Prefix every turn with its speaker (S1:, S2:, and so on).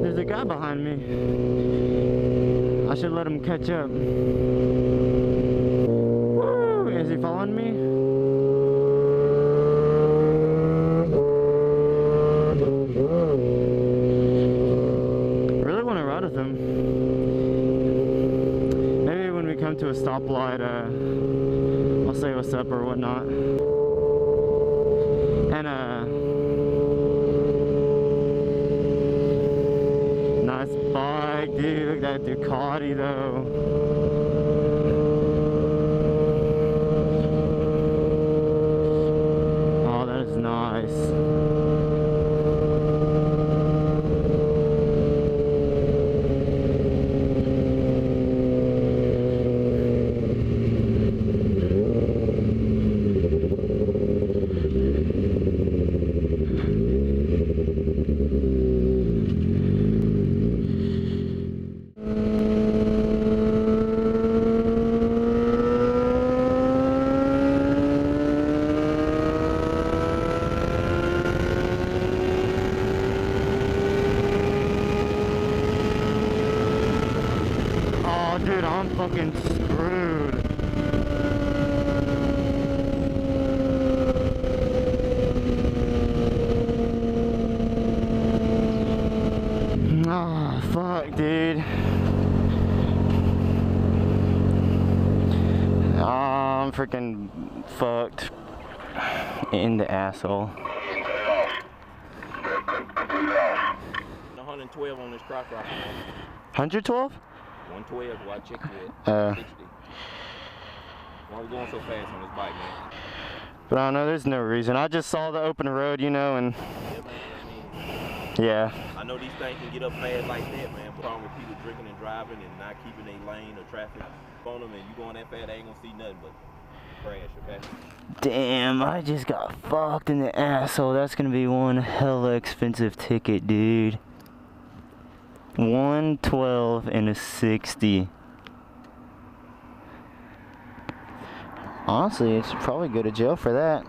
S1: There's a guy behind me. I should let him catch up. Woo! Is he following me? Really want to ride with him. Maybe when we come to a stoplight, I'll say what's up or whatnot. And nice bike, dude. Look at that Ducati though. Oh, that is nice. Dude, I'm fucking screwed. Ah, fuck, dude. I'm freaking fucked in the asshole.
S2: 112 on this crop rock.
S1: 112?
S2: 112, well, I checked it. 60. Why are we going so fast on this bike, man?
S1: But I don't know, there's no reason. I just saw the open road, you know, and
S2: Yeah, man,
S1: yeah.
S2: I know these things can get up fast like that, man, but on with people drinking and driving and not keeping a lane or traffic on them, and you going that fast, they ain't gonna see nothing but crash, okay?
S1: Damn, I just got fucked in the asshole. That's gonna be one hella expensive ticket, dude. 112 and a 60. Honestly, it's probably go to jail for that.